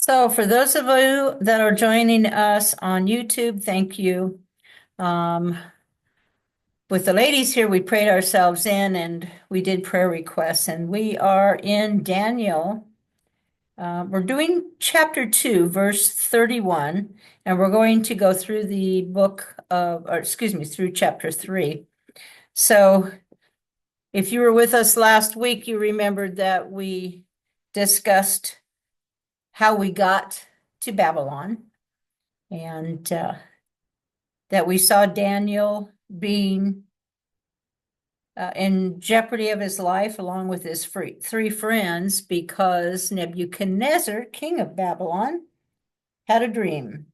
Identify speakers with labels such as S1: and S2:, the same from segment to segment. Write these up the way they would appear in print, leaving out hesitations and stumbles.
S1: So for those of you that are joining us on YouTube, thank you. Um, with the ladies here, we prayed ourselves in and we did prayer requests, and we are in Daniel. We're doing chapter 2, verse 31, and we're going to go through the book of, or excuse me, through chapter 3. So if you were with us last week, you remembered that we discussed how we got to Babylon, and that we saw Daniel being in jeopardy of his life along with his three friends because Nebuchadnezzar, king of Babylon, had a dream,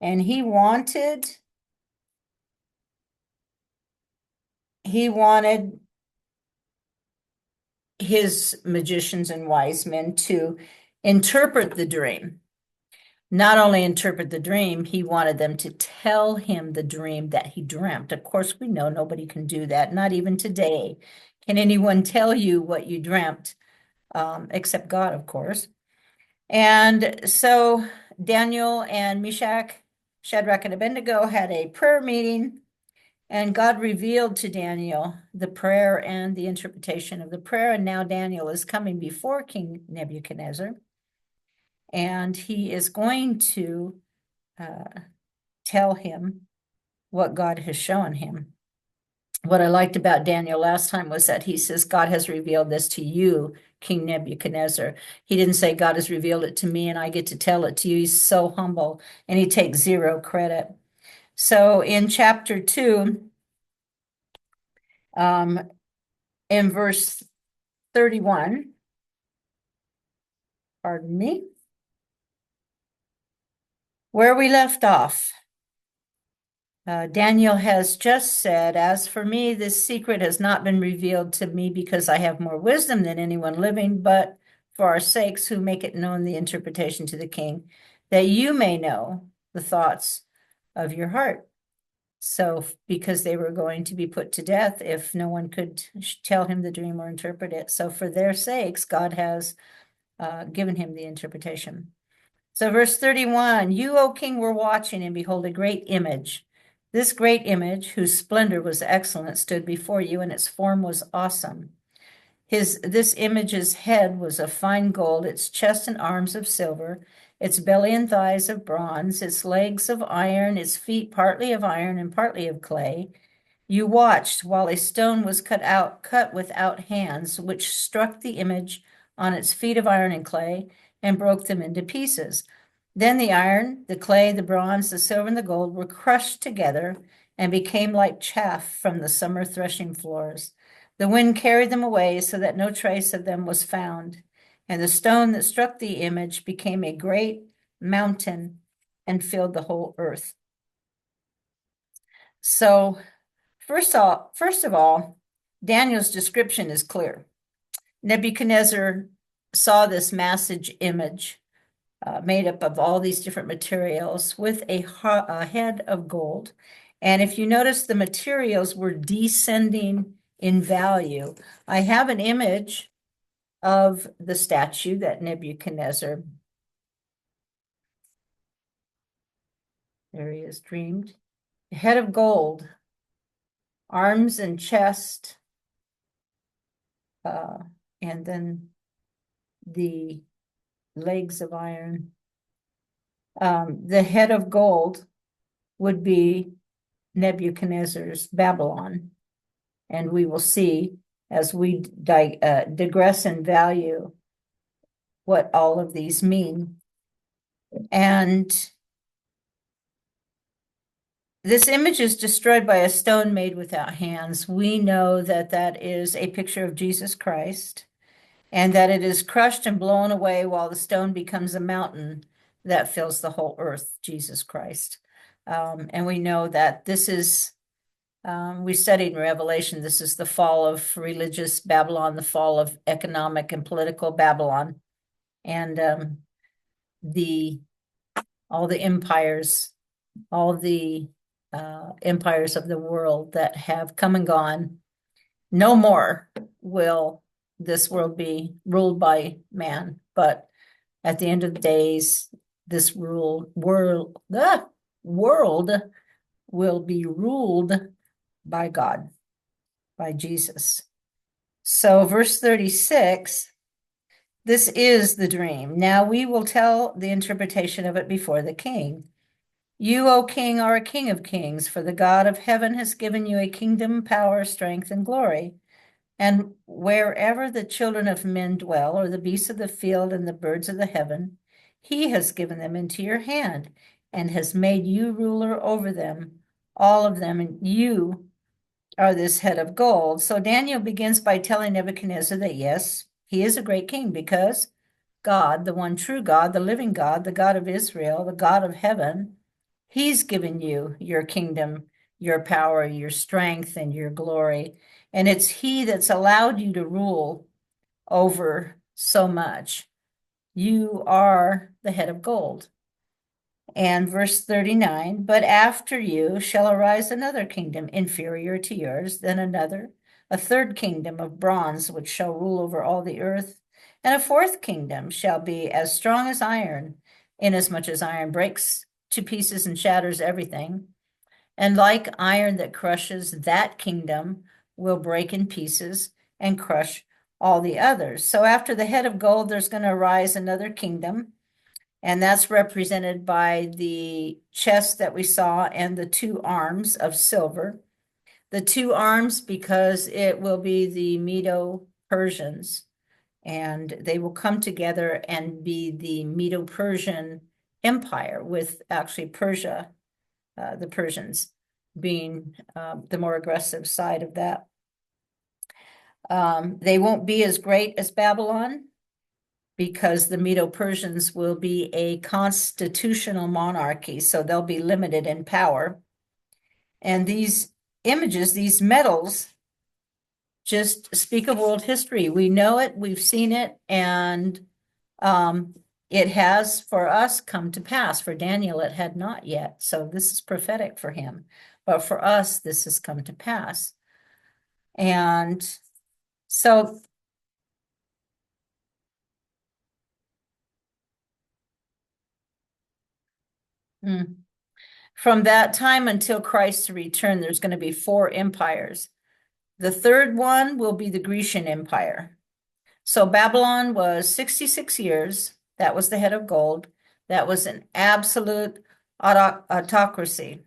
S1: and he wanted his magicians and wise men to interpret the dream. Not only interpret the dream, he wanted them to tell him the dream that he dreamt. Of course, we know nobody can do that, not even today. Can anyone tell you what you dreamt? Except God, of course. And so Daniel and Meshach, Shadrach, and Abednego had a prayer meeting, and God revealed to Daniel the prayer and the interpretation of the prayer. And now Daniel is coming before King Nebuchadnezzar, and he is going to tell him what God has shown him. What I liked about Daniel last time was that he says, God has revealed this to you, King Nebuchadnezzar. He didn't say, God has revealed it to me and I get to tell it to you. He's so humble and he takes zero credit. So in chapter 2, in verse 31, pardon me, where we left off, Daniel has just said, as for me, this secret has not been revealed to me because I have more wisdom than anyone living, but for our sakes who make it known the interpretation to the king, that you may know the thoughts of your heart. So, because they were going to be put to death if no one could tell him the dream or interpret it. So, for their sakes, God has given him the interpretation. So, verse 31, you, O king, were watching, and behold, a great image. This great image, whose splendor was excellent, stood before you, and its form was awesome. This image's head was of fine gold, its chest and arms of silver, its belly and thighs of bronze, its legs of iron, its feet partly of iron and partly of clay. You watched while a stone was cut without hands, which struck the image on its feet of iron and clay and broke them into pieces. Then the iron, the clay, the bronze, the silver, and the gold were crushed together and became like chaff from the summer threshing floors. The wind carried them away so that no trace of them was found. And the stone that struck the image became a great mountain and filled the whole earth. So, first of all, Daniel's description is clear. Nebuchadnezzar saw this massive image made up of all these different materials with a head of gold. And if you notice, the materials were descending in value. I have an image of the statue that Nebuchadnezzar, there he is, dreamed. Head of gold, arms and chest, and then the legs of iron. The head of gold would be Nebuchadnezzar's Babylon. And we will see as we digress in value what all of these mean. And this image is destroyed by a stone made without hands. We know that that is a picture of Jesus Christ, and that it is crushed and blown away while the stone becomes a mountain that fills the whole earth, Jesus Christ. And we know that this is, we studied in Revelation, this is the fall of religious Babylon, the fall of economic and political Babylon. And all the empires, all the empires of the world that have come and gone, no more will this world be ruled by man, but At the end of the days, this the world will be ruled by God, by Jesus. So verse 36, this is the dream. Now we will tell the interpretation of it before the king. You, O king, are a king of kings, for the God of heaven has given you a kingdom, power, strength, and glory. And wherever the children of men dwell, or the beasts of the field and the birds of the heaven, he has given them into your hand and has made you ruler over them, all of them, and you are this head of gold. So Daniel begins by telling Nebuchadnezzar that yes, he is a great king because God, the one true God, the living God, the God of Israel, the God of heaven, he's given you your kingdom, your power, your strength, and your glory. And it's he that's allowed you to rule over so much. You are the head of gold. And verse 39, but after you shall arise another kingdom inferior to yours, then another, a third kingdom of bronze, which shall rule over all the earth. And a fourth kingdom shall be as strong as iron, inasmuch as iron breaks to pieces and shatters everything. And like iron that crushes, that kingdom will break in pieces and crush all the others. So after the head of gold, there's going to arise another kingdom. And that's represented by the chest that we saw and the two arms of silver. The two arms, because it will be the Medo-Persians, and they will come together and be the Medo-Persian Empire, with actually Persia, the Persians being the more aggressive side of that. They won't be as great as Babylon, because the Medo-Persians will be a constitutional monarchy, so they'll be limited in power. And these images, these medals, just speak of world history. We know it, we've seen it, and it has for us come to pass. For Daniel, it had not yet. So this is prophetic for him. But for us, this has come to pass. And so from that time until Christ's return, there's going to be 4 empires. The third one will be the Grecian Empire. So Babylon was 66 years. That was the head of gold. That was an absolute autocracy.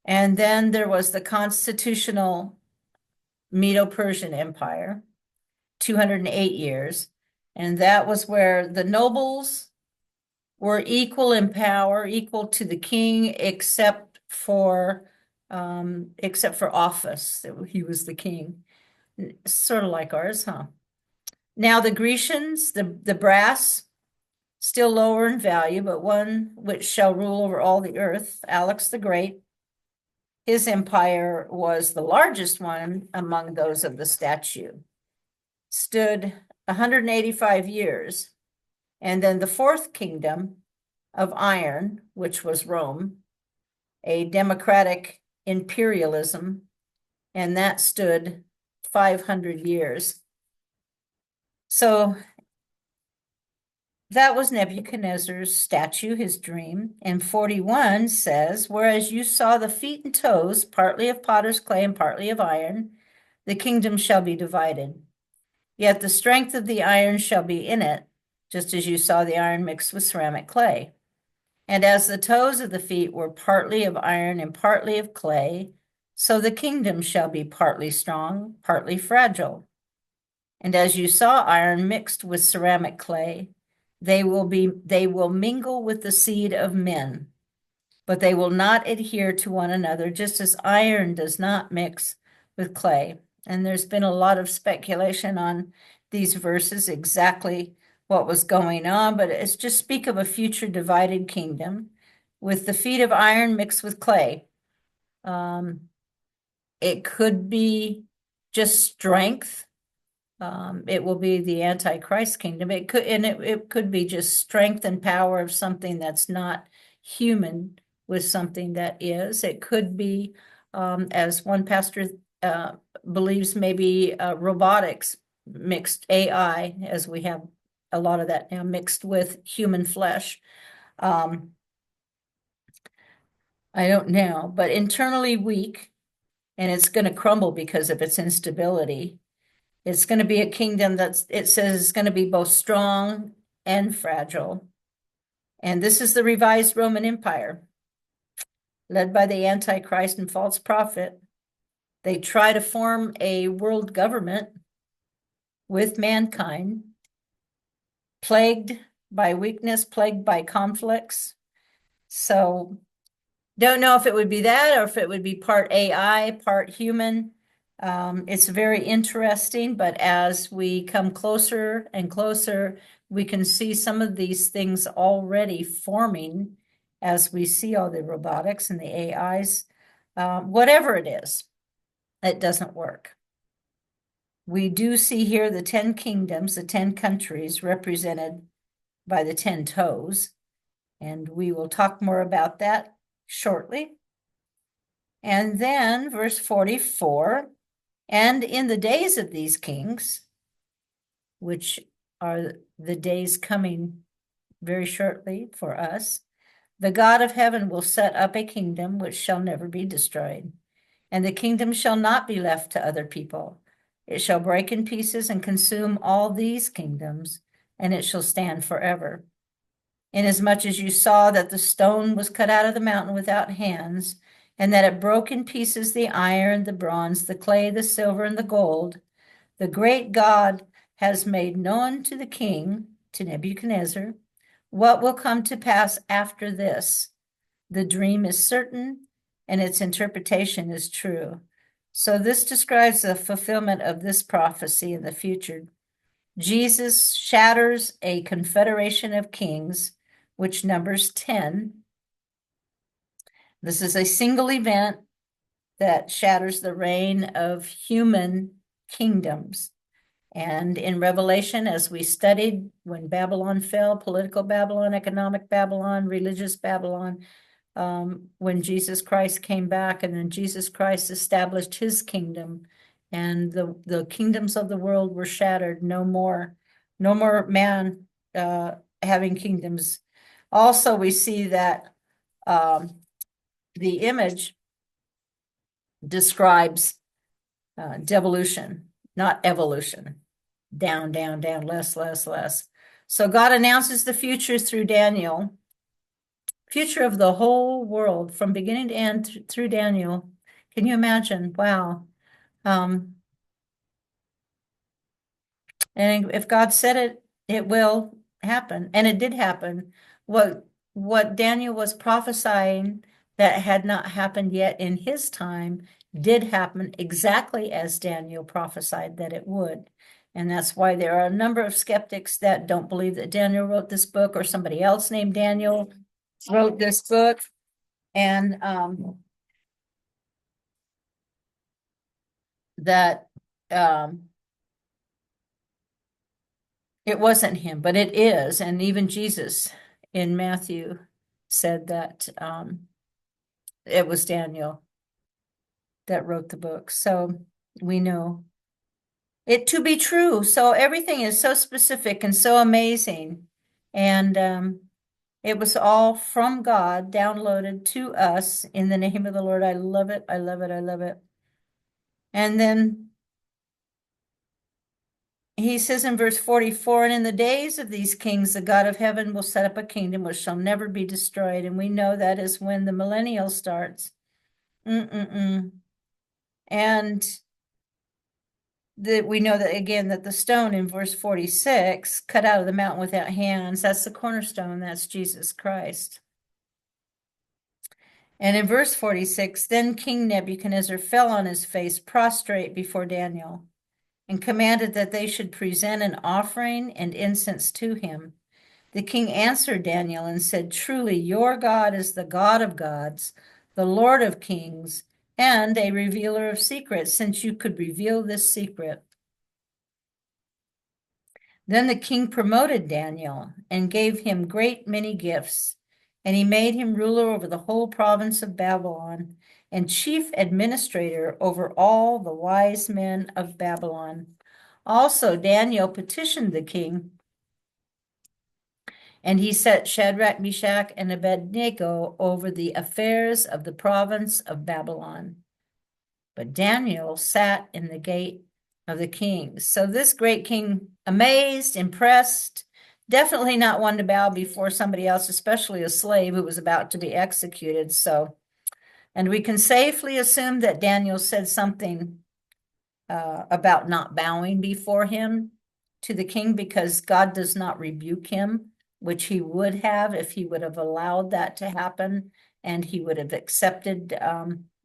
S1: And then there was the constitutional Medo-Persian Empire, 208 years. And that was where the nobles were equal in power, equal to the king, except for office. He was the king. Sort of like ours, huh? Now the Grecians, the brass, still lower in value, but one which shall rule over all the earth, Alex the Great. His empire was the largest one among those of the statue. Stood 185 years. And then the fourth kingdom of iron, which was Rome, a democratic imperialism, and that stood 500 years. So that was Nebuchadnezzar's statue, his dream. And 41 says, whereas you saw the feet and toes, partly of potter's clay and partly of iron, the kingdom shall be divided. Yet the strength of the iron shall be in it, just as you saw the iron mixed with ceramic clay. And as the toes of the feet were partly of iron and partly of clay, so the kingdom shall be partly strong, partly fragile. And as you saw iron mixed with ceramic clay, they will mingle with the seed of men, but they will not adhere to one another, just as iron does not mix with clay. And there's been a lot of speculation on these verses, exactly what was going on, but it's just speak of a future divided kingdom with the feet of iron mixed with clay. It could be just strength. It will be the Antichrist kingdom. It could be just strength and power of something that's not human with something that is. It could be, as one pastor believes, maybe robotics, mixed AI, as we have a lot of that now mixed with human flesh. I don't know, but internally weak, and it's going to crumble because of its instability. It's going to be a kingdom it says it's going to be both strong and fragile. And this is the revised Roman Empire, led by the Antichrist and false prophet. They try to form a world government with mankind, plagued by weakness, plagued by conflicts. So don't know if it would be that or if it would be part AI, part human. It's very interesting, but as we come closer and closer, we can see some of these things already forming as we see all the robotics and the AIs. Whatever it is, it doesn't work. We do see here the 10 kingdoms, the 10 countries represented by the 10 toes, and we will talk more about that shortly. And then verse 44, and in the days of these kings, which are the days coming very shortly for us, the God of heaven will set up a kingdom which shall never be destroyed, and the kingdom shall not be left to other people. It shall break in pieces and consume all these kingdoms, and it shall stand forever. Inasmuch as you saw that the stone was cut out of the mountain without hands, and that it broke in pieces the iron, the bronze, the clay, the silver, and the gold, the great God has made known to the king, to Nebuchadnezzar, what will come to pass after this. The dream is certain, and its interpretation is true. So this describes the fulfillment of this prophecy in the future. Jesus shatters a confederation of kings, which numbers 10. This is a single event that shatters the reign of human kingdoms. And in Revelation, as we studied when Babylon fell, political Babylon, economic Babylon, religious Babylon, when Jesus Christ came back, and then Jesus Christ established his kingdom, and the kingdoms of the world were shattered. No more man having kingdoms. Also, we see that the image describes devolution, not evolution. Down, down, down, less, less, less. So God announces the future through Daniel, future of the whole world from beginning to end through Daniel. Can you imagine? Wow. And if God said it, it will happen. And it did happen. What Daniel was prophesying that had not happened yet in his time did happen exactly as Daniel prophesied that it would. And that's why there are a number of skeptics that don't believe that Daniel wrote this book, or somebody else named Daniel wrote this book. And that it wasn't him, but it is. And even Jesus in Matthew said that it was Daniel that wrote the book. So we know it to be true. So everything is so specific and so amazing. And it was all from God, downloaded to us in the name of the Lord. I love it. I love it. I love it. And then he says in verse 44, and in the days of these kings, the God of heaven will set up a kingdom which shall never be destroyed. And we know that is when the millennial starts. And we know that again, that the stone in verse 46, cut out of the mountain without hands, that's the cornerstone, that's Jesus Christ. And in verse 46, then King Nebuchadnezzar fell on his face, prostrate before Daniel, and commanded that they should present an offering and incense to him. The king answered Daniel and said, truly, your God is the God of gods, the Lord of kings, and a revealer of secrets, since you could reveal this secret. Then the king promoted Daniel and gave him great many gifts, and he made him ruler over the whole province of Babylon and chief administrator over all the wise men of Babylon. Also, Daniel petitioned the king And he set Shadrach, Meshach, and Abednego over the affairs of the province of Babylon. But Daniel sat in the gate of the kings. So this great king, amazed, impressed, definitely not one to bow before somebody else, especially a slave who was about to be executed. So, and we can safely assume that Daniel said something about not bowing before him to the king, because God does not rebuke him, which he would have if he would have allowed that to happen, and he would have accepted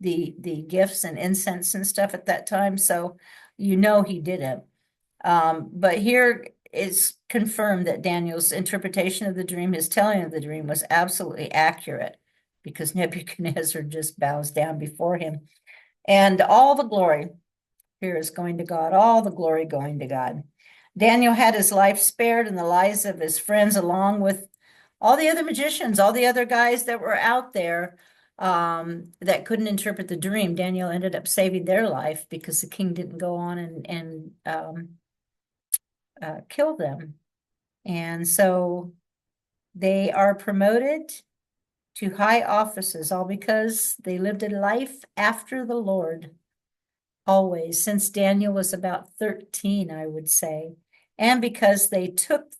S1: the gifts and incense and stuff at that time. So he didn't. But here it's confirmed that Daniel's interpretation of the dream, his telling of the dream, was absolutely accurate, because Nebuchadnezzar just bows down before him. And all the glory here is going to God, all the glory going to God. Daniel had his life spared and the lives of his friends, along with all the other magicians, all the other guys that were out there that couldn't interpret the dream. Daniel ended up saving their life because the king didn't go on and kill them. And so they are promoted to high offices, all because they lived a life after the Lord. Always, since Daniel was about 13, I would say. And because they took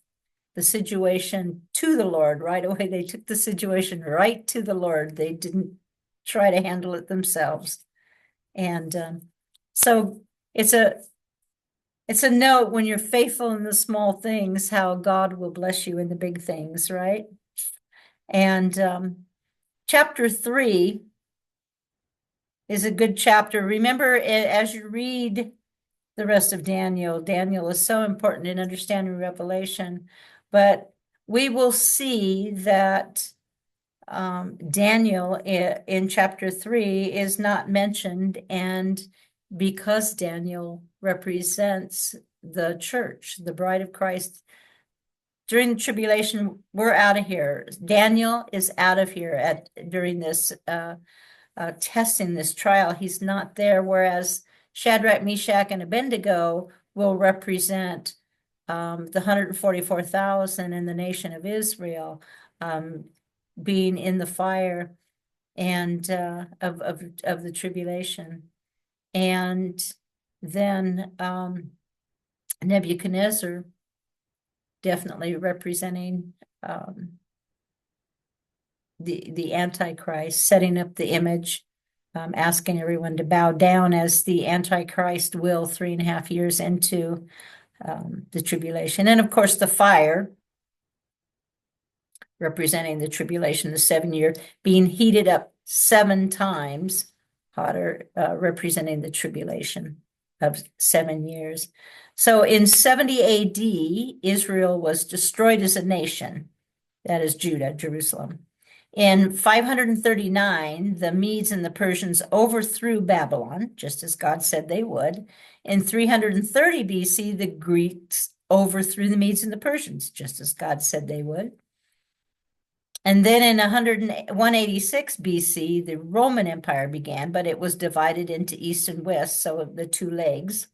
S1: the situation to the Lord right away. They took the situation right to the Lord. They didn't try to handle it themselves. And so it's a note, when you're faithful in the small things, how God will bless you in the big things, right? And chapter 3 is a good chapter. Remember, as you read the rest of Daniel, Daniel is so important in understanding Revelation, but we will see that Daniel in chapter 3 is not mentioned, and because Daniel represents the church, the bride of Christ, during the tribulation, we're out of here. Daniel is out of here during this testing, this trial. He's not there, whereas Shadrach, Meshach, and Abednego will represent the 144,000 in the nation of Israel being in the fire and of the tribulation. And then Nebuchadnezzar definitely representing the Antichrist, setting up the image, asking everyone to bow down, as the Antichrist will 3.5 years into the tribulation. And of course, the fire, representing the tribulation, the 7 year, being heated up 7 times hotter, representing the tribulation of 7 years. So in 70 AD, Israel was destroyed as a nation. That is Judah, Jerusalem. In 539, the Medes and the Persians overthrew Babylon, just as God said they would. In 330 BC, the Greeks overthrew the Medes and the Persians, just as God said they would. And then in 186 BC, the Roman Empire began, but it was divided into east and west, so the 2 legs.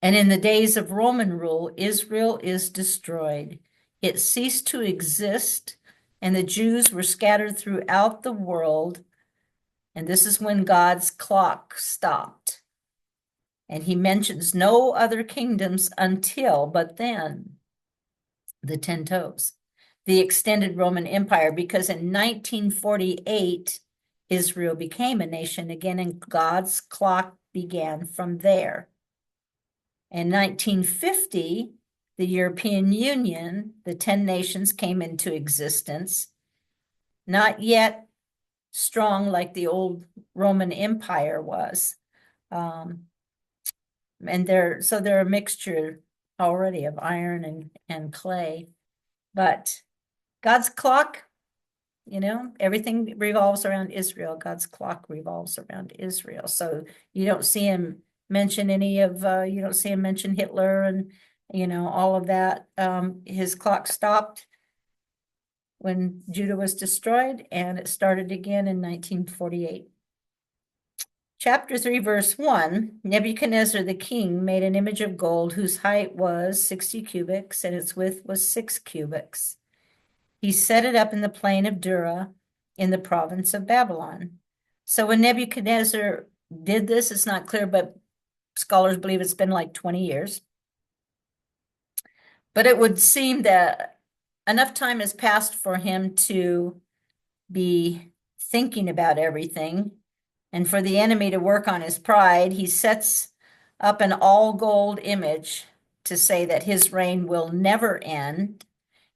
S1: And in the days of Roman rule, Israel is destroyed. It ceased to exist, and the Jews were scattered throughout the world. And this is when God's clock stopped. And he mentions no other kingdoms but then the 10 toes, the extended Roman Empire, because in 1948, Israel became a nation again, and God's clock began from there. In 1950, the European Union, the 10 nations, came into existence, not yet strong like the old Roman Empire was. And they're a mixture already of iron and clay. But God's clock, everything revolves around Israel. God's clock revolves around Israel. So you don't see him mention you don't see him mention Hitler and, all of that. His clock stopped when Judah was destroyed, and it started again in 1948. Chapter 3, verse 1, Nebuchadnezzar the king made an image of gold whose height was 60 cubits and its width was 6 cubits. He set it up in the plain of Dura in the province of Babylon. So when Nebuchadnezzar did this, it's not clear, but scholars believe it's been like 20 years. But it would seem that enough time has passed for him to be thinking about everything. And for the enemy to work on his pride, he sets up an all gold image to say that his reign will never end.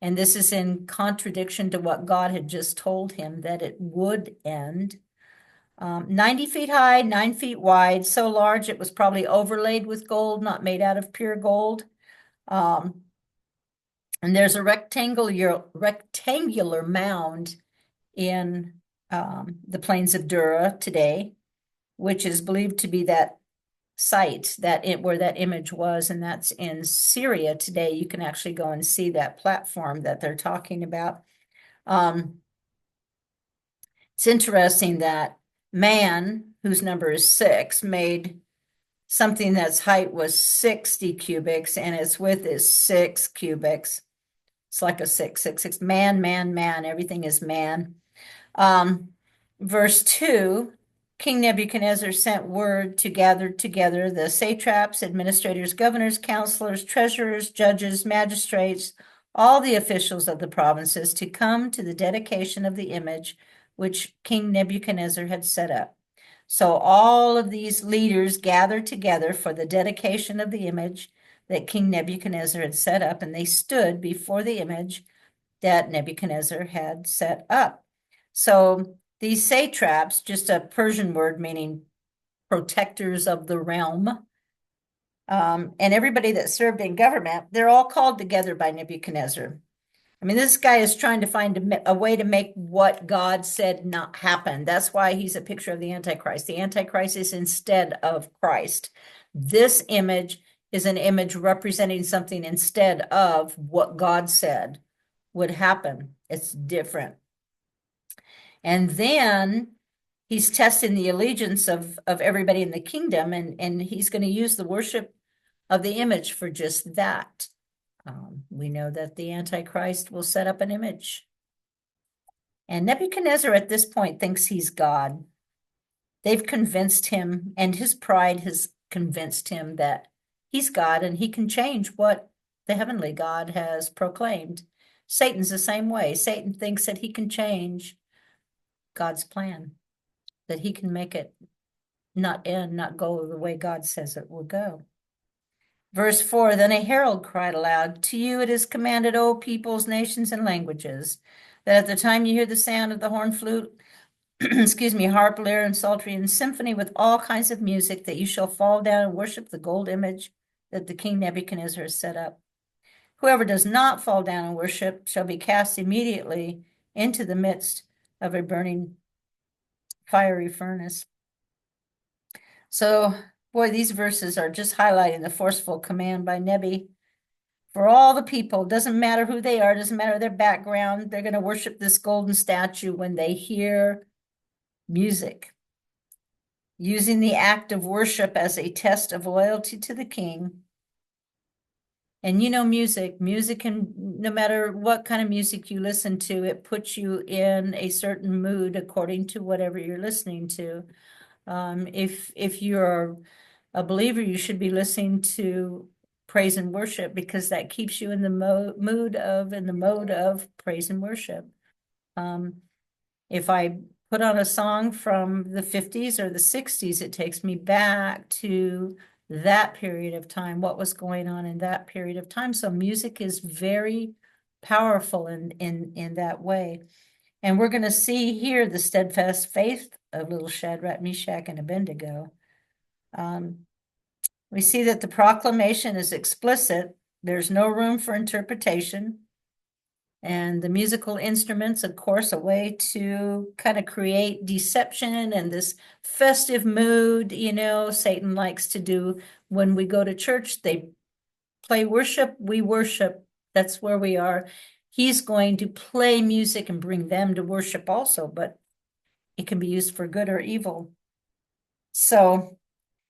S1: And this is in contradiction to what God had just told him that it would end. 90 feet high, 9 feet wide, so large it was probably overlaid with gold, not made out of pure gold. And there's a rectangular mound in the plains of Dura today, which is believed to be that site where that image was, and that's in Syria today. You can actually go and see that platform that they're talking about. It's interesting that man, whose number is 6, made something that's height was 60 cubits and its width is 6 cubits. It's like a 666. Man, everything is man. Verse 2, King Nebuchadnezzar sent word to gather together the satraps, administrators, governors, counselors, treasurers, judges, magistrates, all the officials of the provinces to come to the dedication of the image which King Nebuchadnezzar had set up. So all of these leaders gathered together for the dedication of the image that King Nebuchadnezzar had set up, and they stood before the image that Nebuchadnezzar had set up. So these satraps, just a Persian word meaning protectors of the realm, and everybody that served in government, they're all called together by Nebuchadnezzar. I mean, this guy is trying to find a way to make what God said not happen. That's why he's a picture of the Antichrist. The Antichrist is instead of Christ. This image is an image representing something instead of what God said would happen. It's different. And then he's testing the allegiance of everybody in the kingdom, and he's going to use the worship of the image for just that. We know that the Antichrist will set up an image. And Nebuchadnezzar at this point thinks he's God. They've convinced him, and his pride has convinced him that he's God and he can change what the heavenly God has proclaimed. Satan's the same way. Satan thinks that he can change God's plan, that he can make it not end, not go the way God says it will go. Verse 4, then a herald cried aloud, to you it is commanded, O peoples, nations, and languages, that at the time you hear the sound of the horn, flute, harp, lyre, and psaltery, and symphony with all kinds of music, that you shall fall down and worship the gold image that the king Nebuchadnezzar has set up. Whoever does not fall down and worship shall be cast immediately into the midst of a burning fiery furnace. So, boy, these verses are just highlighting the forceful command by Nebi for all the people. Doesn't matter who they are, doesn't matter their background. They're going to worship this golden statue when they hear music. Using the act of worship as a test of loyalty to the king. And music can, no matter what kind of music you listen to, it puts you in a certain mood according to whatever you're listening to. If you're a believer, you should be listening to praise and worship because that keeps you in the mode of praise and worship. If I put on a song from the 50s or the 60s, it takes me back to that period of time, what was going on in that period of time. So music is very powerful in that way. And we're going to see here the steadfast faith of little Shadrach, Meshach, and Abednego. We see that the proclamation is explicit. There's no room for interpretation. And the musical instruments, of course, a way to kind of create deception and this festive mood, Satan likes to do when we go to church. They play worship, we worship. That's where we are. He's going to play music and bring them to worship also, but it can be used for good or evil. So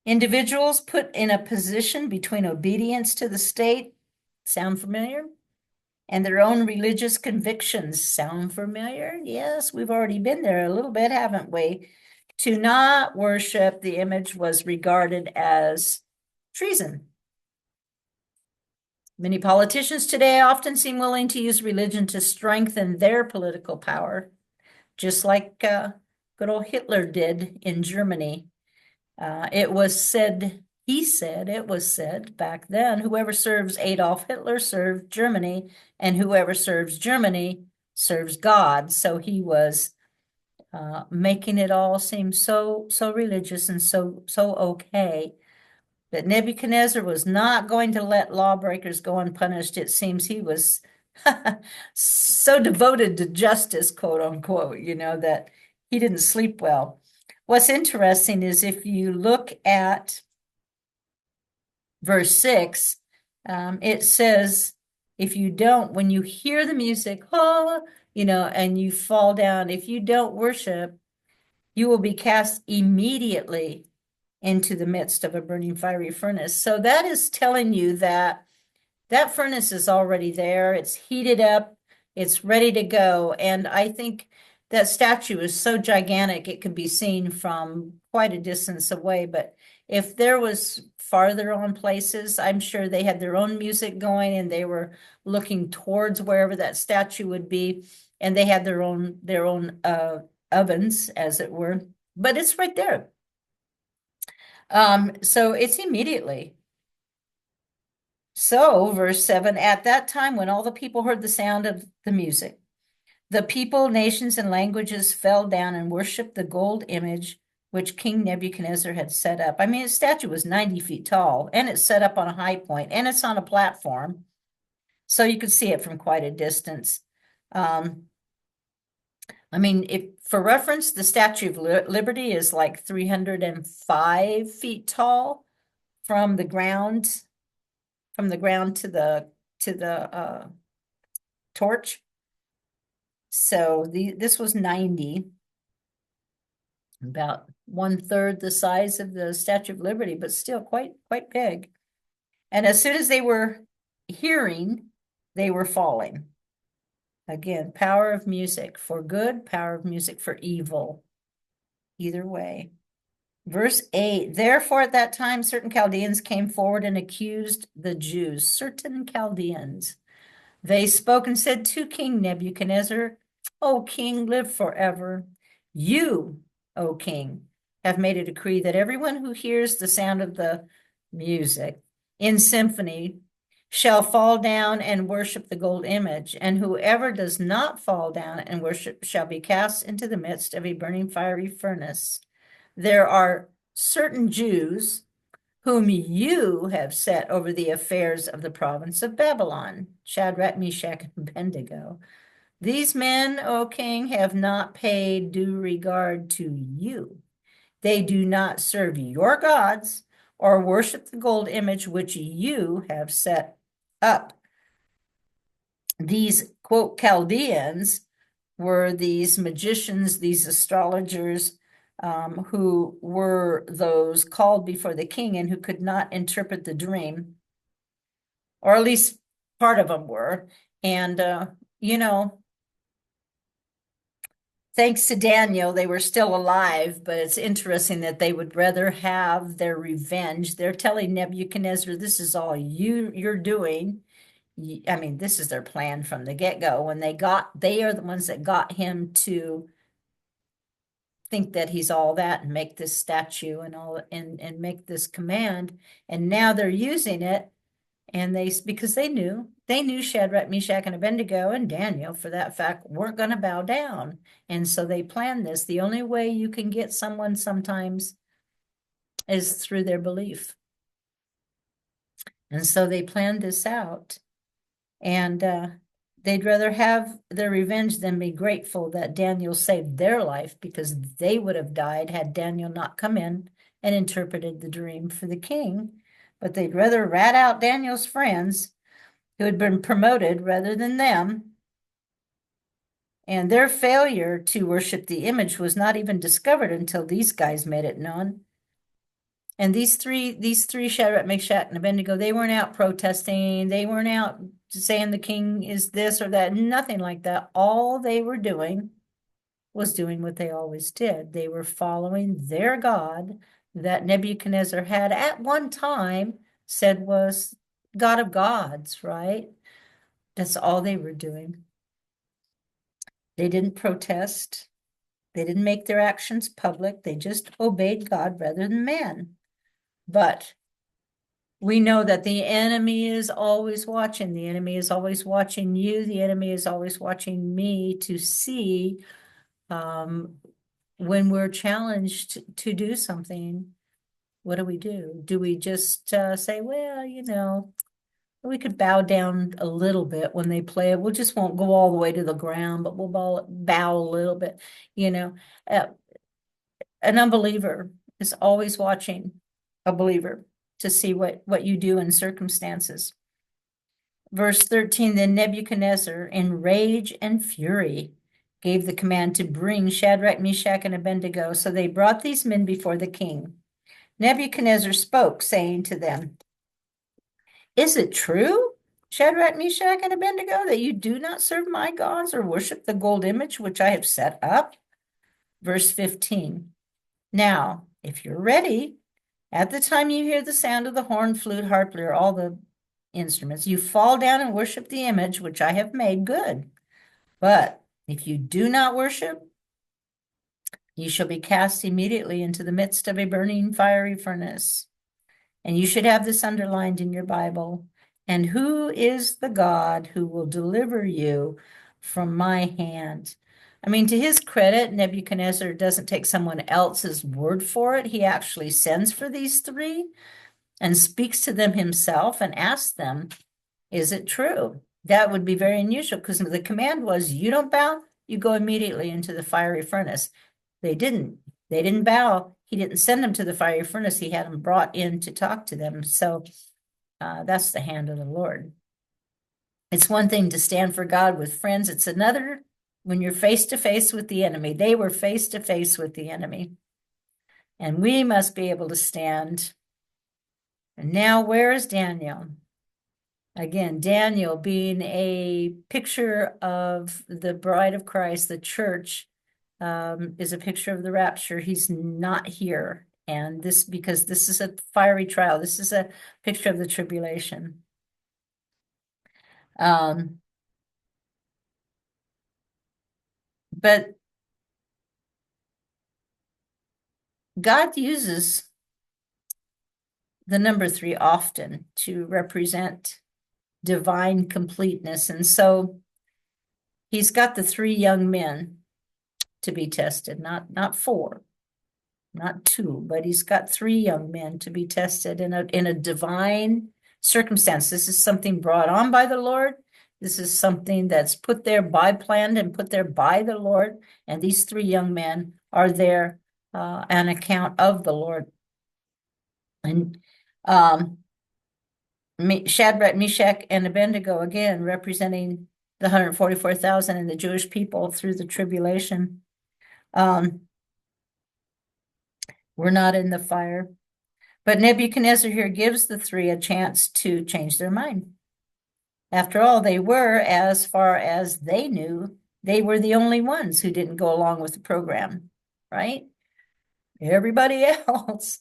S1: individuals put in a position between obedience to the state, sound familiar? And their own religious convictions, sound familiar? Yes, we've already been there a little bit, haven't we? To not worship the image was regarded as treason. Many politicians today often seem willing to use religion to strengthen their political power, just like good old Hitler did in Germany. It was said, it was said back then, whoever serves Adolf Hitler served Germany, and whoever serves Germany serves God. So he was making it all seem so religious and so okay. But Nebuchadnezzar was not going to let lawbreakers go unpunished. It seems he was so devoted to justice, quote unquote, that he didn't sleep well. What's interesting is if you look at verse 6, it says, if you don't, when you hear the music, and you fall down, if you don't worship, you will be cast immediately into the midst of a burning fiery furnace. So that is telling you that that furnace is already there. It's heated up. It's ready to go. And I think that statue is so gigantic, it could be seen from quite a distance away. But if there was farther on places, I'm sure they had their own music going and they were looking towards wherever that statue would be. And they had their own ovens, as it were. But it's right there. So it's immediately. So, verse 7, at that time when all the people heard the sound of the music, the people, nations, and languages fell down and worshiped the gold image which King Nebuchadnezzar had set up. I mean, his statue was 90 feet tall, and it's set up on a high point, and it's on a platform, so you could see it from quite a distance. I mean, if for reference, the Statue of Liberty is like 305 feet tall from the ground to the torch. So this was 90, about 1/3 the size of the Statue of Liberty, but still quite big. And as soon as they were hearing, they were falling. Again, power of music for good, power of music for evil. Either way. Verse 8, therefore at that time certain Chaldeans came forward and accused the Jews, certain Chaldeans. They spoke and said to King Nebuchadnezzar, O king, live forever. You, O king, have made a decree that everyone who hears the sound of the music in symphony shall fall down and worship the gold image, and whoever does not fall down and worship shall be cast into the midst of a burning fiery furnace. There are certain Jews whom you have set over the affairs of the province of Babylon, Shadrach, Meshach, and Abednego. These men, O king, have not paid due regard to you. They do not serve your gods or worship the gold image which you have set up. These, quote, Chaldeans were these magicians, these astrologers, who were those called before the king and who could not interpret the dream, or at least part of them were. And, thanks to Daniel, they were still alive, but it's interesting that they would rather have their revenge. They're telling Nebuchadnezzar, this is all you're doing. I mean, this is their plan from the get-go. When they are the ones that got him to think that he's all that and make this statue and all and make this command. And now they're using it, and because they knew Shadrach, Meshach, and Abednego, and Daniel, for that fact, weren't going to bow down. And so they planned this. The only way you can get someone sometimes is through their belief. And so they planned this out. And they'd rather have their revenge than be grateful that Daniel saved their life, because they would have died had Daniel not come in and interpreted the dream for the king. But they'd rather rat out Daniel's friends who had been promoted rather than them. And their failure to worship the image was not even discovered until these guys made it known. And these three, Shadrach, Meshach, and Abednego, they weren't out protesting. They weren't out saying the king is this or that, nothing like that. All they were doing was doing what they always did. They were following their God that Nebuchadnezzar had at one time said was God of gods, right? That's all they were doing. They didn't protest. They didn't make their actions public. They just obeyed God rather than man. But we know that the enemy is always watching. The enemy is always watching you. The enemy is always watching me to see when we're challenged to do something. What do? Do we just say, well, we could bow down a little bit when they play it. We just won't go all the way to the ground, but we'll bow a little bit. Uh, an unbeliever is always watching a believer to see what you do in circumstances. Verse 13, then Nebuchadnezzar, in rage and fury, gave the command to bring Shadrach, Meshach, and Abednego. So they brought these men before the king. Nebuchadnezzar spoke, saying to them, is it true, Shadrach, Meshach, and Abednego, that you do not serve my gods or worship the gold image which I have set up? Verse 15, now, if you're ready, at the time you hear the sound of the horn, flute, harp, lyre, all the instruments, you fall down and worship the image which I have made good. But if you do not worship, you shall be cast immediately into the midst of a burning fiery furnace. And you should have this underlined in your Bible. And who is the God who will deliver you from my hand? I mean, to his credit, Nebuchadnezzar doesn't take someone else's word for it. He actually sends for these three and speaks to them himself and asks them, is it true? That would be very unusual because the command was, you don't bow, you go immediately into the fiery furnace. They didn't. They didn't bow. He didn't send them to the fiery furnace. He had them brought in to talk to them. So that's the hand of the Lord. It's one thing to stand for God with friends. It's another when you're face to face with the enemy. They were face to face with the enemy. And we must be able to stand. And now, where is Daniel? Again, Daniel being a picture of the bride of Christ, the church, is a picture of the rapture. He's not here. And because this is a fiery trial, this is a picture of the tribulation. But God uses the number 3 often to represent divine completeness. And so he's got the 3 young men to be tested, not 4, not 2, but he's got 3 young men to be tested in a divine circumstance. This is something brought on by the Lord. This is something that's put there planned and put there by the Lord. And these 3 young men are there on account of the Lord. And Shadrach, Meshach, and Abednego, again, representing the 144,000 and the Jewish people through the tribulation. We're not in the fire. But Nebuchadnezzar here gives the 3 a chance to change their mind. After all, they were, as far as they knew, they were the only ones who didn't go along with the program, right? Everybody else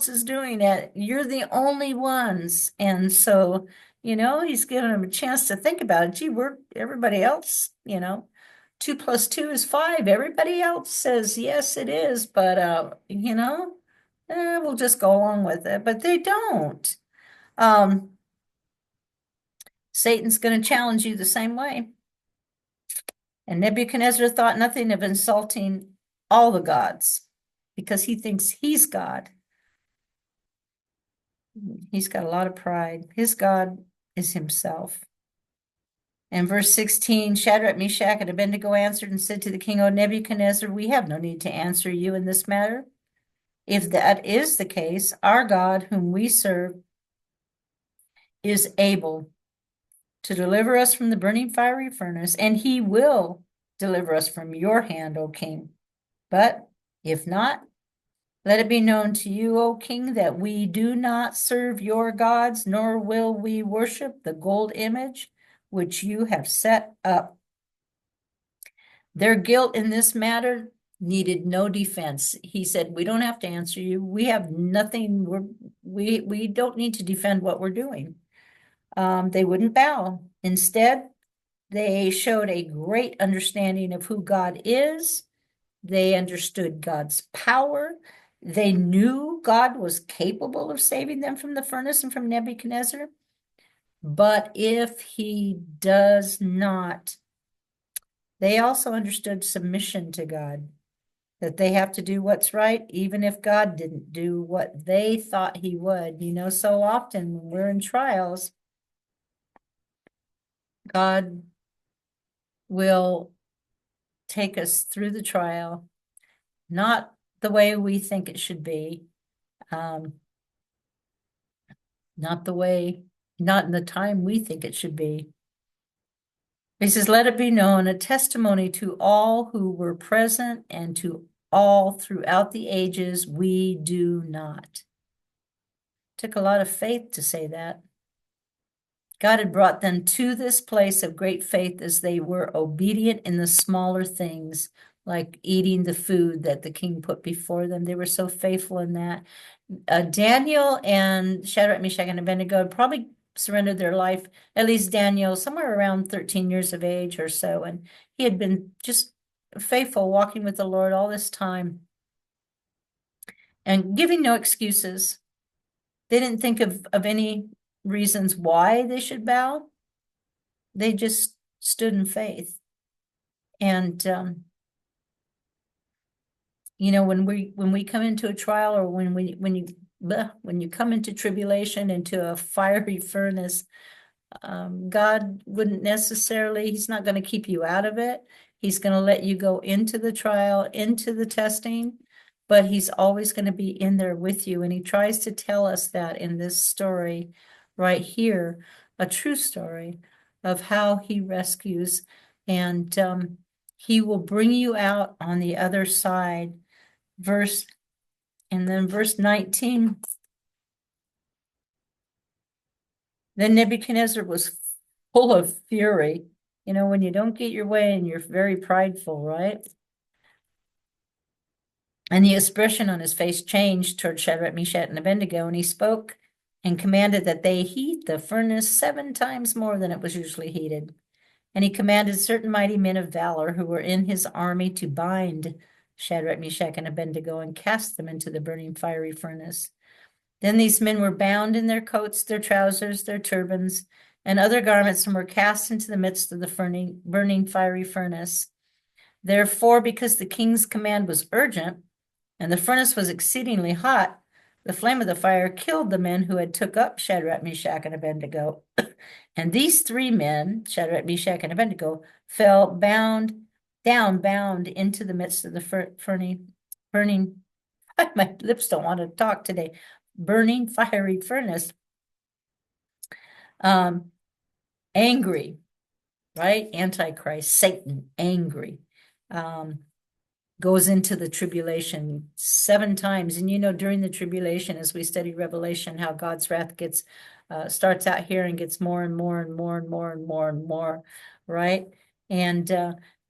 S1: is doing it. You're the only ones. And so, he's giving them a chance to think about it. Gee, everybody else, 2 + 2 is 5. Everybody else says, yes, it is. But, we'll just go along with it. But they don't. Satan's going to challenge you the same way. And Nebuchadnezzar thought nothing of insulting all the gods because he thinks he's God. He's got a lot of pride. His God is himself. And verse 16, Shadrach, Meshach, and Abednego answered and said to the king, O Nebuchadnezzar, we have no need to answer you in this matter. If that is the case, our God, whom we serve, is able to deliver us from the burning fiery furnace, and he will deliver us from your hand, O king. But if not, Let it be known to you, O king, that we do not serve your gods, nor will we worship the gold image which you have set up. Their guilt in this matter needed no defense. He said, we don't have to answer you. We have nothing. We don't need to defend what we're doing. They wouldn't bow. Instead, they showed a great understanding of who God is. They understood God's power. They knew God was capable of saving them from the furnace and from Nebuchadnezzar. But if he does not, they also understood submission to God, that they have to do what's right, even if God didn't do what they thought he would. You know, so often when we're in trials, God will take us through the trial, not the way we think it should be, not in the time we think it should be. He says, let it be known, a testimony to all who were present and to all throughout the ages, we do not. Took a lot of faith to say that. God had brought them to this place of great faith as they were obedient in the smaller things, like eating the food that the king put before them. They were so faithful in that. Daniel and Shadrach, Meshach, and Abednego had probably surrendered their life, at least Daniel, somewhere around 13 years of age or so. And he had been just faithful, walking with the Lord all this time and giving no excuses. They didn't think of any reasons why they should bow. They just stood in faith. And you know, when we come into a trial, or when you come into tribulation, into a fiery furnace, God wouldn't necessarily, he's not going to keep you out of it. He's going to let you go into the trial, into the testing, but he's always going to be in there with you. And he tries to tell us that in this story right here, a true story of how he rescues, and he will bring you out on the other side. And then verse 19. Then Nebuchadnezzar was full of fury. You know, when you don't get your way and you're very prideful, right? And the expression on his face changed toward Shadrach, Meshach, and Abednego, and he spoke and commanded that they heat the furnace 7 times more than it was usually heated. And he commanded certain mighty men of valor who were in his army to bind Shadrach, Meshach, and Abednego and cast them into the burning fiery furnace. Then these men were bound in their coats, their trousers, their turbans, and other garments, and were cast into the midst of the burning fiery furnace. Therefore, because the king's command was urgent, and the furnace was exceedingly hot, the flame of the fire killed the men who had took up Shadrach, Meshach, and Abednego. And these 3 men, Shadrach, Meshach, and Abednego, fell bound into the midst of the burning, my lips don't want to talk today, burning fiery furnace. Angry, right? Antichrist, Satan, angry. Goes into the tribulation 7 times. And you know, during the tribulation, as we study Revelation, how God's wrath gets starts out here and gets more and more and more and more and more and more, right? And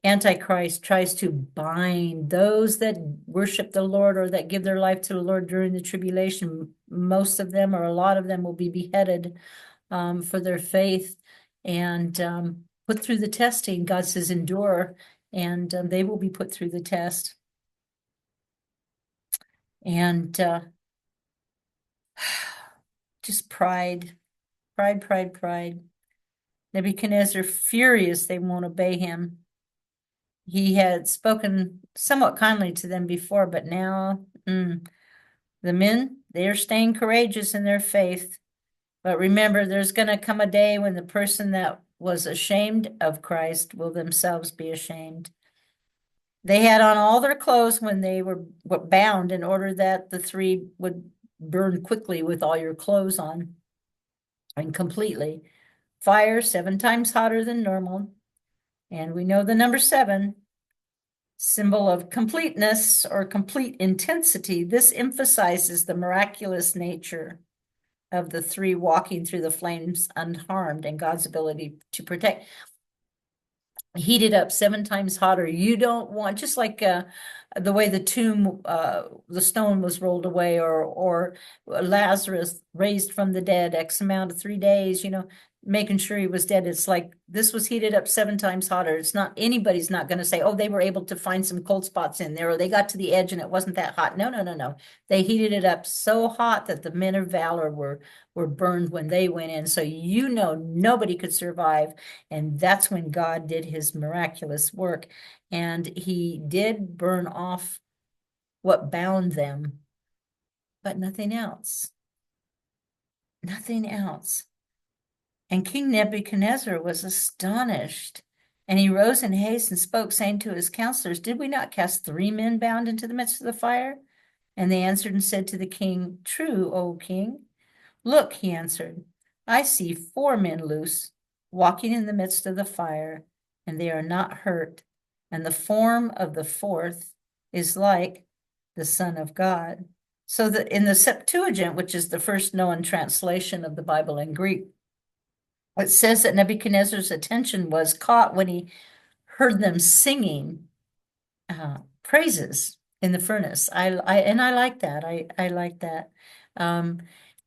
S1: Antichrist tries to bind those that worship the Lord or that give their life to the Lord during the tribulation. Most of them, or a lot of them, will be beheaded for their faith and put through the testing. God says endure, and they will be put through the test. And just pride. Nebuchadnezzar, furious they won't obey him. He had spoken somewhat kindly to them before, but now the men, they are staying courageous in their faith. But remember, there's going to come a day when the person that was ashamed of Christ will themselves be ashamed. They had on all their clothes when they were bound, in order that the 3 would burn quickly with all your clothes on and completely. Fire 7 times hotter than normal. And we know the number 7 symbol of completeness or complete intensity. This emphasizes the miraculous nature of the three walking through the flames unharmed and God's ability to protect. Heated up 7 times hotter. You don't want, just like the way the tomb, the stone was rolled away, or Lazarus raised from the dead X amount of 3 days, making sure he was dead. It's like this was heated up 7 times hotter. It's not, anybody's not going to say, oh, they were able to find some cold spots in there, or they got to the edge and it wasn't that hot. No, no, no, no. They heated it up so hot that the men of valor were burned when they went in. So nobody could survive. And that's when God did his miraculous work. And he did burn off what bound them, but nothing else. Nothing else. And King Nebuchadnezzar was astonished. And he rose in haste and spoke, saying to his counselors, did we not cast 3 men bound into the midst of the fire? And they answered and said to the king, true, O king. Look, he answered, I see 4 men loose, walking in the midst of the fire, and they are not hurt. And the form of the 4th is like the Son of God. So that in the Septuagint, which is the first known translation of the Bible in Greek, it says that Nebuchadnezzar's attention was caught when he heard them singing praises in the furnace. I like that. I like that.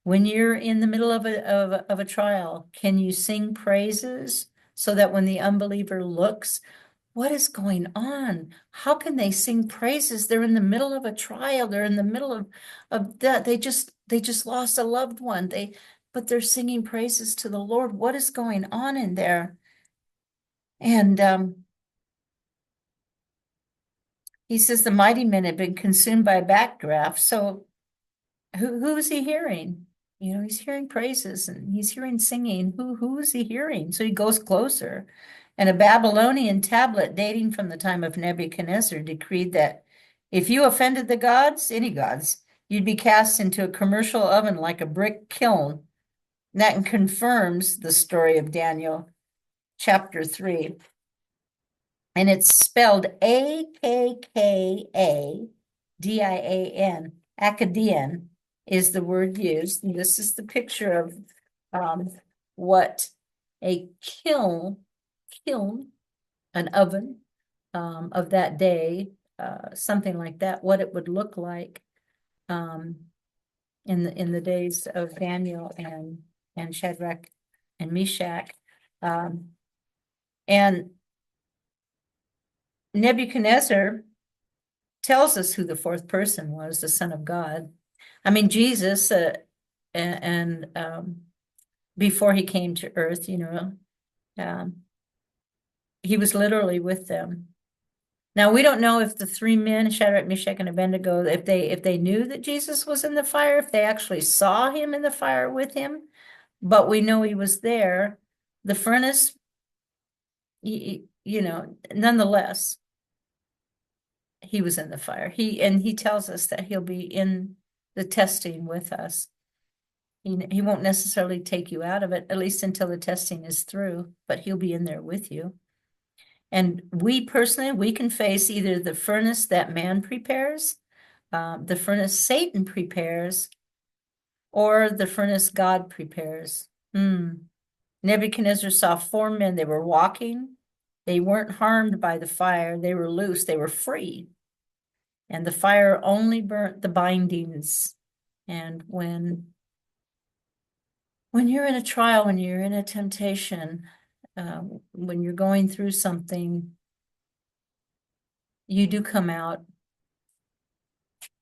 S1: When you're in the middle of a trial, can you sing praises so that when the unbeliever looks, what is going on? How can they sing praises? They're in the middle of a trial. They're in the middle of that. They just lost a loved one. But they're singing praises to the Lord. What is going on in there? And he says the mighty men had been consumed by a backdraft. So who is he hearing? He's hearing praises and he's hearing singing. Who is he hearing? So he goes closer. And a Babylonian tablet dating from the time of Nebuchadnezzar decreed that if you offended the gods, any gods, you'd be cast into a commercial oven like a brick kiln. That confirms the story of Daniel chapter 3. And it's spelled Akkadan. Akkadian is the word used. And this is the picture of what a kiln, an oven of that day, something like that, what it would look like in the days of Daniel and Shadrach and Meshach. And Nebuchadnezzar tells us who the 4th person was, the Son of God. I mean, Jesus, and before he came to earth, he was literally with them. Now, we don't know if the 3 men, Shadrach, Meshach, and Abednego, if they knew that Jesus was in the fire, if they actually saw him in the fire with him, but we know he was there. The furnace, nonetheless, he was in the fire. He tells us that he'll be in the testing with us. He won't necessarily take you out of it, at least until the testing is through, but he'll be in there with you. And we personally, we can face either the furnace that man prepares, the furnace Satan prepares, or the furnace God prepares. Nebuchadnezzar saw 4 men. They were walking. They weren't harmed by the fire. They were loose. They were free. And the fire only burnt the bindings. And when you're in a trial, when you're in a temptation, when you're going through something, you do come out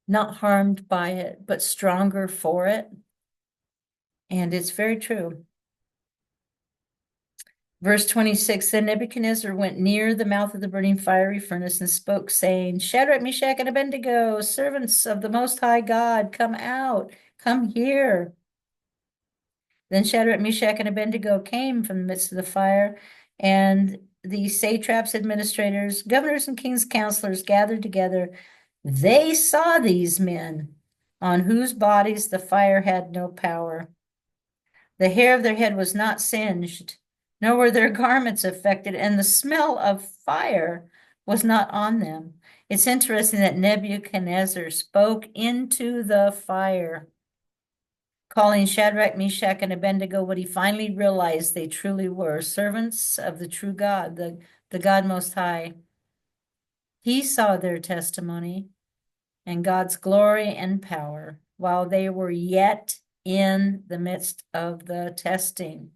S1: not harmed by it, but stronger for it. And it's very true. Verse 26, then Nebuchadnezzar went near the mouth of the burning fiery furnace and spoke, saying, Shadrach, Meshach, and Abednego, servants of the Most High God, come out, come here. Then Shadrach, Meshach, and Abednego came from the midst of the fire, and the satraps, administrators, governors, and king's counselors gathered together. They saw these men, on whose bodies the fire had no power. The hair of their head was not singed, nor were their garments affected, and the smell of fire was not on them. It's interesting that Nebuchadnezzar spoke into the fire, calling Shadrach, Meshach, and Abednego what he finally realized they truly were, servants of the true God, the God Most High. He saw their testimony and God's glory and power while they were yet in the midst of the testing.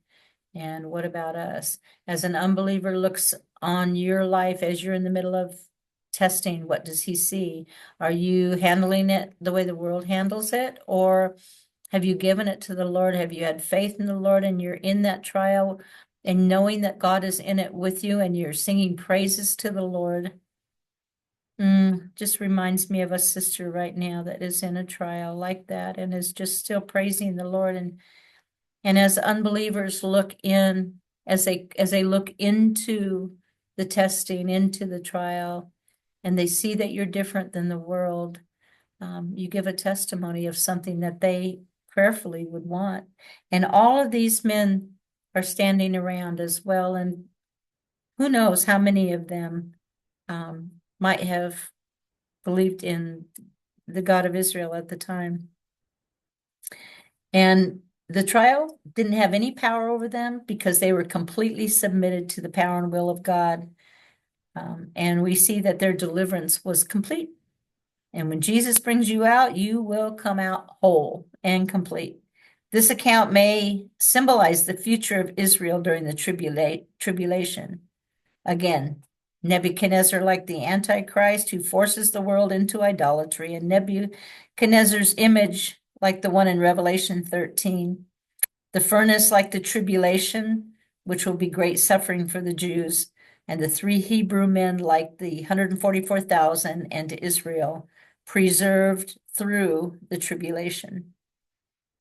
S1: And what about us? As an unbeliever looks on your life as you're in the middle of testing, what does he see? Are you handling it the way the world handles it? Or have you given it to the Lord? Have you had faith in the Lord and you're in that trial and knowing that God is in it with you and you're singing praises to the Lord? Just reminds me of a sister right now that is in a trial like that and is just still praising the Lord. And as unbelievers look in, as they look into the testing, into the trial, and they see that you're different than the world, you give a testimony of something that they prayerfully would want. And all of these men are standing around as well. And who knows how many of them might have believed in the God of Israel at the time. And the trial didn't have any power over them because they were completely submitted to the power and will of God. And we see that their deliverance was complete. And when Jesus brings you out, you will come out whole and complete. This account may symbolize the future of Israel during the tribulation. Again, Nebuchadnezzar, like the Antichrist who forces the world into idolatry, and Nebuchadnezzar's image, like the one in Revelation 13. The furnace, like the tribulation, which will be great suffering for the Jews, and the three Hebrew men, like the 144,000 and Israel, preserved through the tribulation.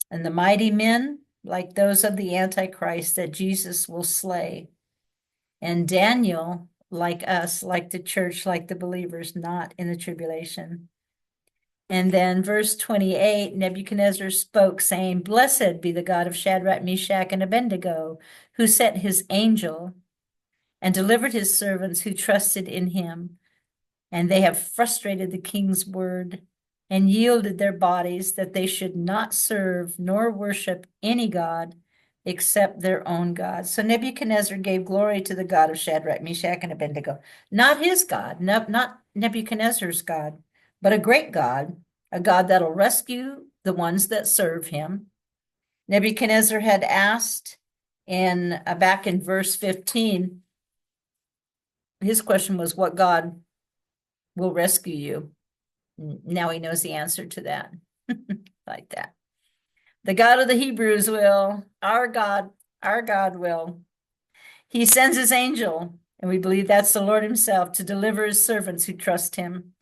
S1: And the mighty men, like those of the Antichrist that Jesus will slay. And Daniel, like us, like the church, like the believers, not in the tribulation. And then verse 28, Nebuchadnezzar spoke, saying, Blessed be the God of Shadrach, Meshach, and Abednego, who sent his angel and delivered his servants who trusted in him. And they have frustrated the king's word and yielded their bodies that they should not serve nor worship any god except their own God. So Nebuchadnezzar gave glory to the God of Shadrach, Meshach, and Abednego. Not his God, not Nebuchadnezzar's God, but a great God, a God that'll rescue the ones that serve him. Nebuchadnezzar had asked back in verse 15, his question was, what God will rescue you? Now he knows the answer to that. Like that. The God of the Hebrews will, our God will. He sends his angel, and we believe that's the Lord himself, to deliver his servants who trust him.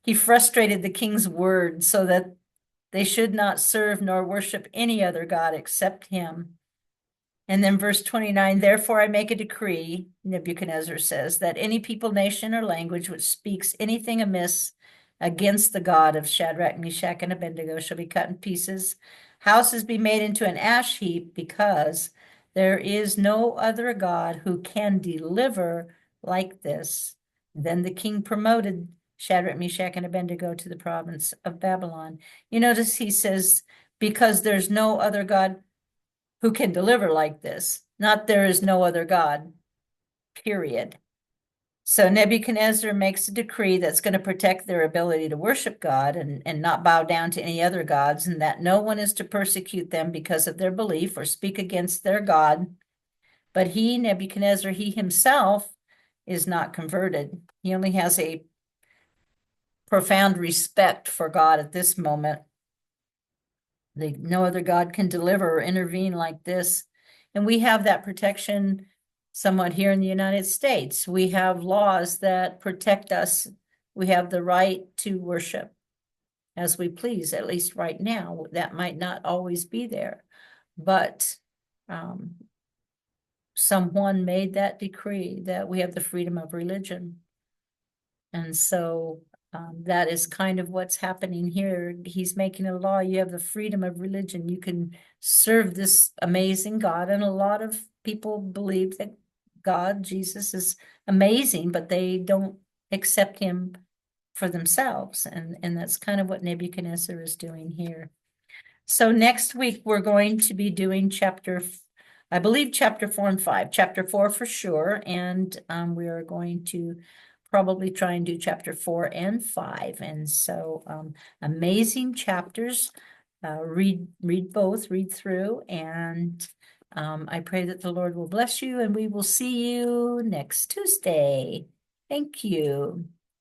S1: He frustrated the king's word so that they should not serve nor worship any other God except him. And then verse 29, therefore I make a decree, Nebuchadnezzar says, that any people, nation, or language which speaks anything amiss against the God of Shadrach, Meshach, and Abednego shall be cut in pieces, houses be made into an ash heap, because there is no other God who can deliver like this. Then the king promoted Shadrach, Meshach, and Abednego to the province of Babylon. You notice he says, because there's no other God who can deliver like this, not there is no other God, period. So Nebuchadnezzar makes a decree that's going to protect their ability to worship God and not bow down to any other gods, and that no one is to persecute them because of their belief or speak against their God. But he, Nebuchadnezzar, he himself is not converted. He only has a profound respect for God at this moment. No other God can deliver or intervene like this. And we have that protection somewhat here in the United States. We have laws that protect us. We have the right to worship as we please, at least right now. That might not always be there, but someone made that decree that we have the freedom of religion. And so that is kind of what's happening here. He's making a law. You have the freedom of religion. You can serve this amazing God. And a lot of people believe that God, Jesus, is amazing, but they don't accept him for themselves. And that's kind of what Nebuchadnezzar is doing here. So next week, we're going to be doing I believe chapter 4 and 5, chapter 4 for sure. And we are going to probably try and do chapter 4 and 5. And so amazing chapters. Read both, read through, and I pray that the Lord will bless you, and we will see you next Tuesday. Thank you.